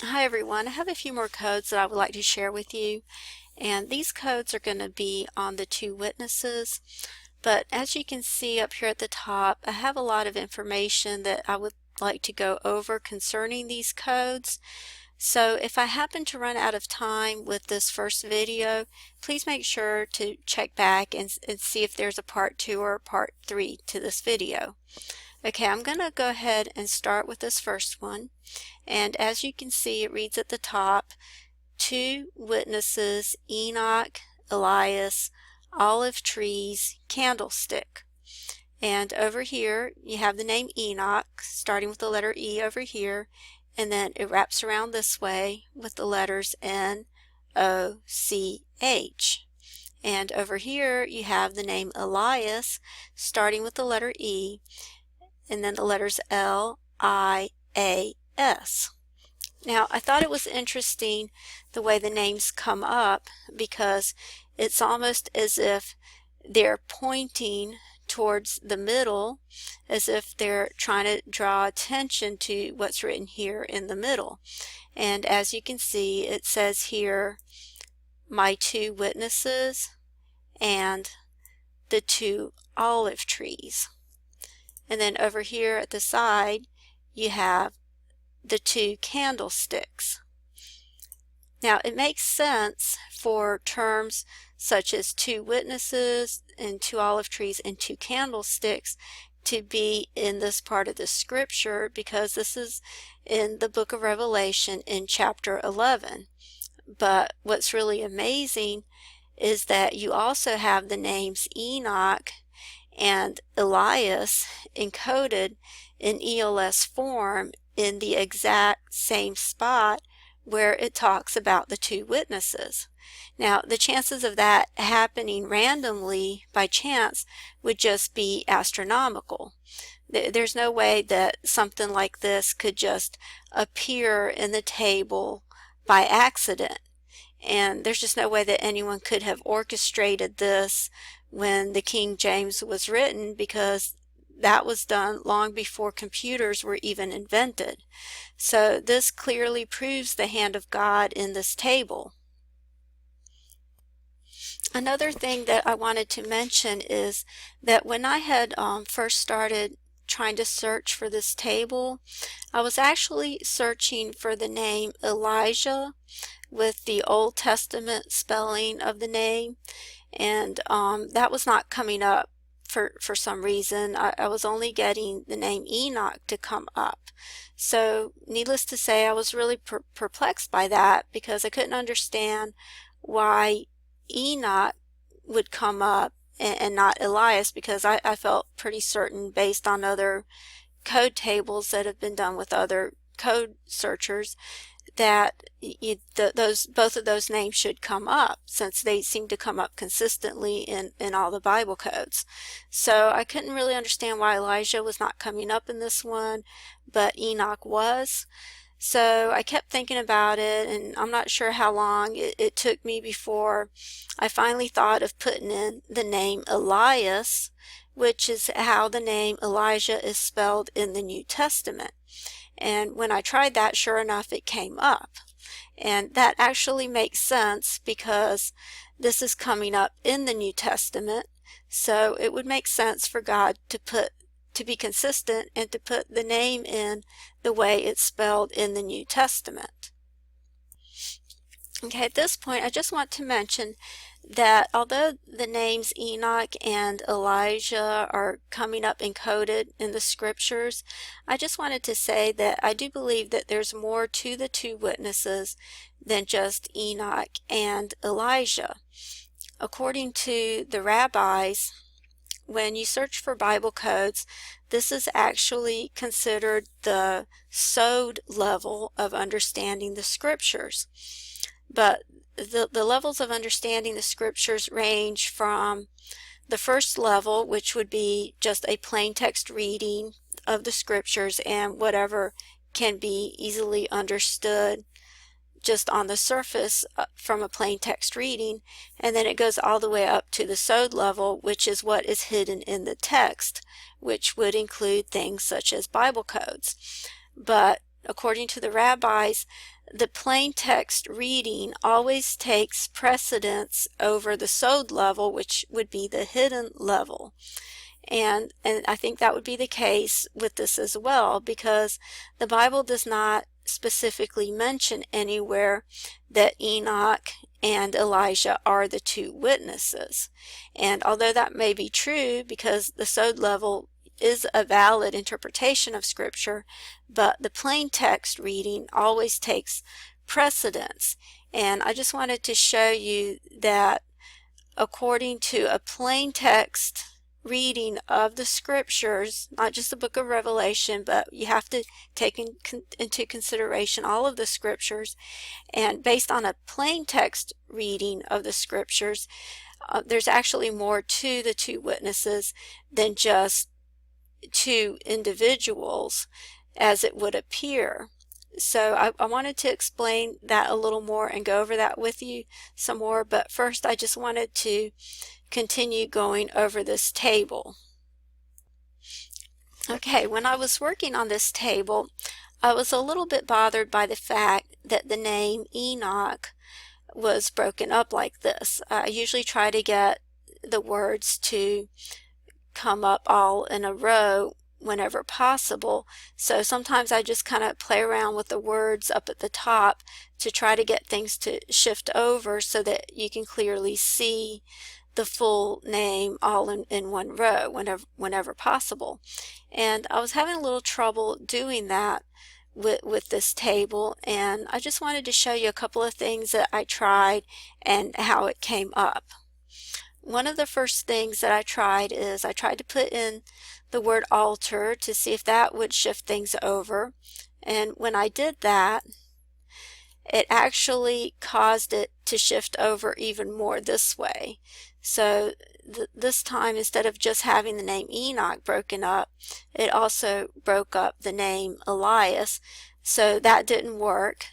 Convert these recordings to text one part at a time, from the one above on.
Hi everyone, I have a few more codes that I would like to share with you, and these codes are going to be on the two witnesses. But as you can see up here at the top, I have a lot of information that I would like to go over concerning these codes. So if I happen to run out of time with this first video, please make sure to check back and see if there's a part 2 or a part 3 to this video. Okay, I'm going to go ahead and start with this first one. And as you can see, it reads at the top, two witnesses, Enoch, Elias, olive trees, candlestick. And over here, you have the name Enoch, starting with the letter E over here, and then it wraps around this way with the letters N, O, C, H. And over here, you have the name Elias, starting with the letter E, and then the letters L, I, A, S. Now, I thought it was interesting the way the names come up because it's almost as if they're pointing towards the middle, as if they're trying to draw attention to what's written here in the middle. And as you can see, it says here, my two witnesses and the two olive trees. And then over here at the side, you have the two candlesticks. Now, it makes sense for terms such as two witnesses and two olive trees and two candlesticks to be in this part of the scripture because this is in the book of Revelation in chapter 11. But what's really amazing is that you also have the names Enoch and Elias encoded in ELS form in the exact same spot where it talks about the two witnesses. Now, the chances of that happening randomly by chance would just be astronomical. There's no way that something like this could just appear in the table by accident. And there's just no way that anyone could have orchestrated this when the King James was written, because that was done long before computers were even invented. So this clearly proves the hand of God in this table. Another thing that I wanted to mention is that when I had first started trying to search for this table, I was actually searching for the name Elijah with the Old Testament spelling of the name, and that was not coming up for some reason. I was only getting the name Enoch to come up. So needless to say, I was really perplexed by that because I couldn't understand why Enoch would come up and not Elias, because I felt pretty certain based on other code tables that have been done with other code searchers that both of those names should come up, since they seem to come up consistently in all the Bible codes. So I couldn't really understand why Elijah was not coming up in this one, but Enoch was. So I kept thinking about it, and I'm not sure how long it took me before I finally thought of putting in the name Elias, which is how the name Elijah is spelled in the New Testament. And when I tried that, sure enough, it came up. And that actually makes sense because this is coming up in the New Testament. So it would make sense for God to be consistent and to put the name in the way it's spelled in the New Testament. Okay, at this point, I just want to mention that although the names Enoch and Elijah are coming up encoded in the scriptures, I just wanted to say that I do believe that there's more to the two witnesses than just Enoch and Elijah. According to the rabbis, when you search for Bible codes, this is actually considered the sod level of understanding the scriptures. But the levels of understanding the scriptures range from the first level, which would be just a plain text reading of the scriptures and whatever can be easily understood just on the surface from a plain text reading, and then it goes all the way up to the sod level, which is what is hidden in the text, which would include things such as Bible codes. But according to the rabbis, the plain text reading always takes precedence over the sod level, which would be the hidden level. And I think that would be the case with this as well, because the Bible does not specifically mention anywhere that Enoch and Elijah are the two witnesses. And although that may be true, because the sod level is a valid interpretation of Scripture, but the plain text reading always takes precedence. And I just wanted to show you that according to a plain text reading of the Scriptures, not just the book of Revelation, but you have to take into consideration all of the Scriptures, and based on a plain text reading of the Scriptures, there's actually more to the two witnesses than just two individuals as it would appear. So I wanted to explain that a little more and go over that with you some more, but first I just wanted to continue going over this table. Okay, when I was working on this table, I was a little bit bothered by the fact that the name Enoch was broken up like this. I usually try to get the words to come up all in a row whenever possible. So sometimes I just kind of play around with the words up at the top to try to get things to shift over so that you can clearly see the full name all in one row whenever possible. And I was having a little trouble doing that with this table, and I just wanted to show you a couple of things that I tried and how it came up. One of the first things that I tried is I tried to put in the word altar to see if that would shift things over, and when I did that, it actually caused it to shift over even more this way. So this time, instead of just having the name Enoch broken up, it also broke up the name Elias. So that didn't work.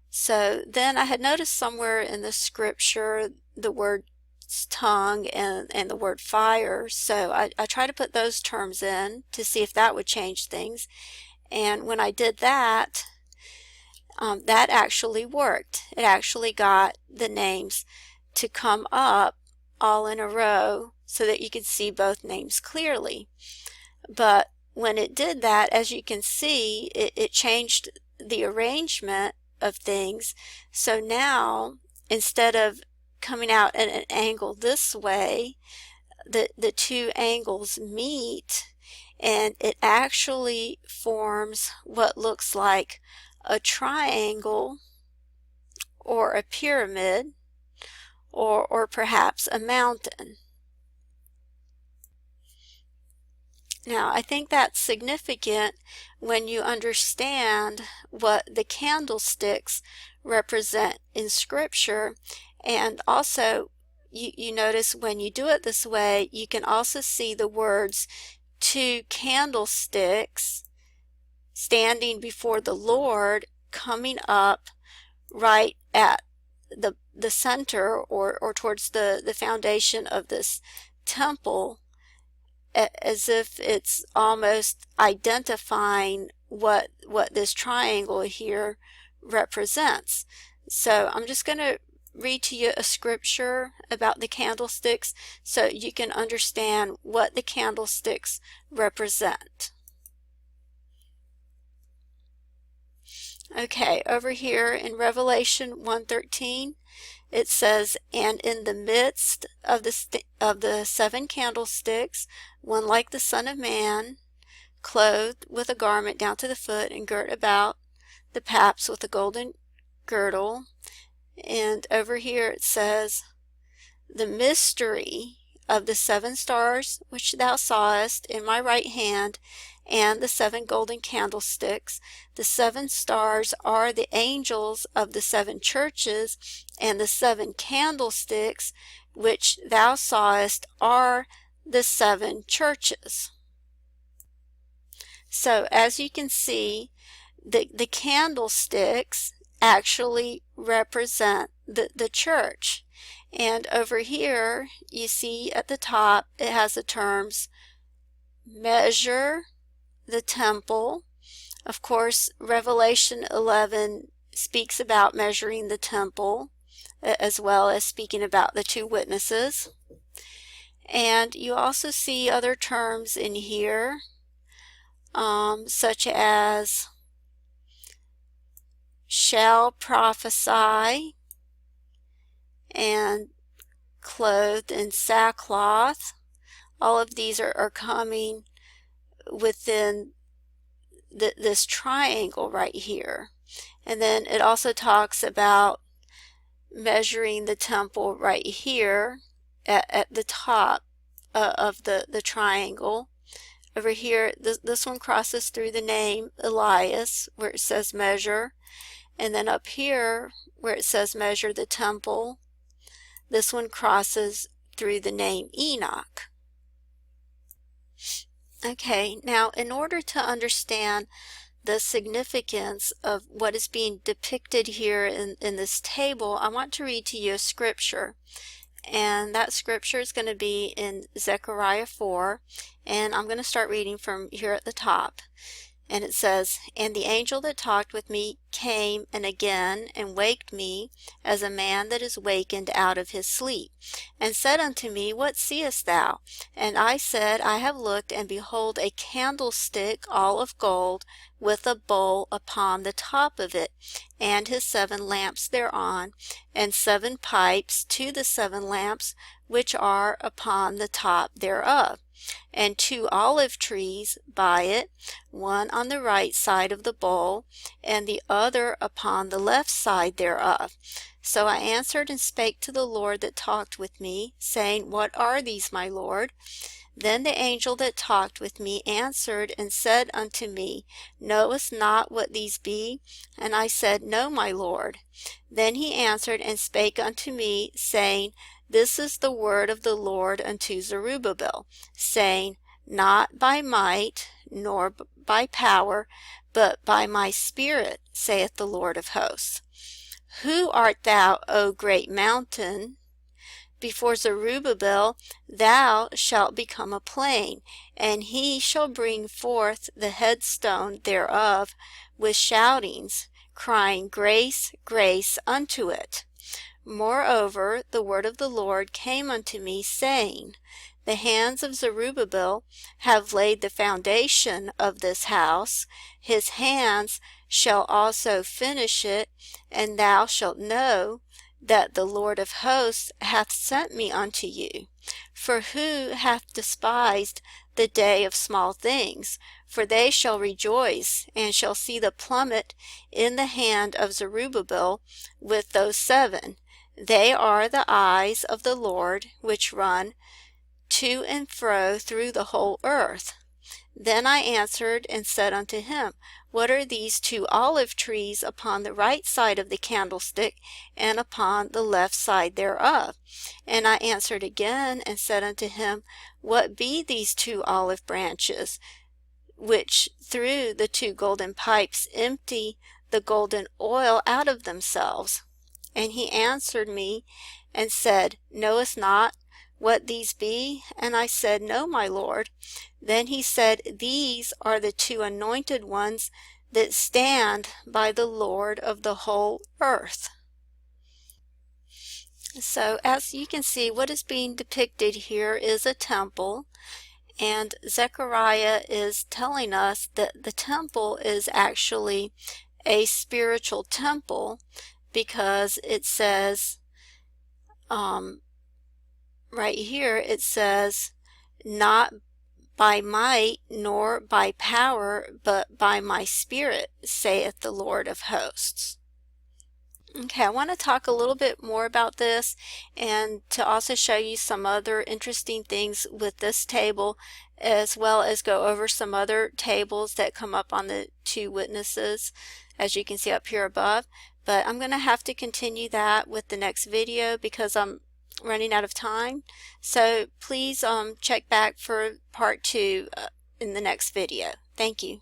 So then I had noticed somewhere in the Scripture the word tongue and the word fire. So I tried to put those terms in to see if that would change things. And when I did that, that actually worked. It actually got the names to come up all in a row so that you could see both names clearly. But when it did that, as you can see, it changed the arrangement of things. So now, instead of coming out at an angle this way, the two angles meet, and it actually forms what looks like a triangle or a pyramid or perhaps a mountain. Now, I think that's significant when you understand what the candlesticks represent in Scripture, and also you notice when you do it this way, you can also see the words two candlesticks standing before the Lord coming up right at the center or towards the foundation of this temple, as if it's almost identifying what this triangle here represents. So I'm just going to read to you a scripture about the candlesticks so you can understand what the candlesticks represent. Okay, over here in Revelation 1:13, it says, "And in the midst of the seven candlesticks, one like the Son of Man, clothed with a garment down to the foot, and girt about the paps with a golden girdle." And over here it says, "The mystery of the seven stars which thou sawest in my right hand, and the seven golden candlesticks. The seven stars are the angels of the seven churches, and the seven candlesticks which thou sawest are the seven churches." So as you can see, the candlesticks actually represent the church. And over here, you see at the top, it has the terms measure the temple. Of course, Revelation 11 speaks about measuring the temple, as well as speaking about the two witnesses. And you also see other terms in here, such as shall prophesy and clothed in sackcloth. All of these are coming within this triangle right here. And then it also talks about measuring the temple right here at the top of the triangle. Over here, this one crosses through the name Elias, where it says measure. And then up here, where it says measure the temple, this one crosses through the name Enoch. Okay, now in order to understand the significance of what is being depicted here in this table, I want to read to you a scripture. And that scripture is going to be in Zechariah 4, and I'm going to start reading from here at the top. And it says, "And the angel that talked with me came and again and waked me as a man that is wakened out of his sleep, and said unto me, What seest thou? And I said, I have looked, and behold a candlestick all of gold, with a bowl upon the top of it, and his 7 lamps thereon, and 7 pipes to the 7 lamps which are upon the top thereof, and 2 olive trees by it, one on the right side of the bowl, and the other upon the left side thereof. So I answered and spake to the Lord that talked with me, saying, What are these, my Lord? Then the angel that talked with me answered and said unto me, Knowest not what these be? And I said, No, my Lord. Then he answered and spake unto me, saying, This is the word of the Lord unto Zerubbabel, saying, Not by might, nor by power, but by my Spirit, saith the Lord of hosts. Who art thou, O great mountain? Before Zerubbabel thou shalt become a plain, and he shall bring forth the headstone thereof with shoutings, crying, Grace, grace unto it. Moreover, the word of the Lord came unto me, saying, The hands of Zerubbabel have laid the foundation of this house, his hands shall also finish it, and thou shalt know that the Lord of hosts hath sent me unto you. For who hath despised the day of small things? For they shall rejoice, and shall see the plummet in the hand of Zerubbabel with those 7. They are the eyes of the Lord, which run to and fro through the whole earth. Then I answered and said unto him, What are these 2 olive trees upon the right side of the candlestick, and upon the left side thereof? And I answered again and said unto him, What be these 2 olive branches, which through the 2 golden pipes empty the golden oil out of themselves? And he answered me and said, Knowest not what these be? And I said, No, my Lord. Then he said, These are the 2 anointed ones that stand by the Lord of the whole earth. So as you can see, what is being depicted here is a temple, and Zechariah is telling us that the temple is actually a spiritual temple, because it says right here, it says, Not by might nor by power, but by my Spirit, saith the Lord of hosts. Okay, I want to talk a little bit more about this, and to also show you some other interesting things with this table, as well as go over some other tables that come up on the 2 witnesses, as you can see up here above. But I'm going to have to continue that with the next video because I'm running out of time. So please check back for part 2 in the next video. Thank you.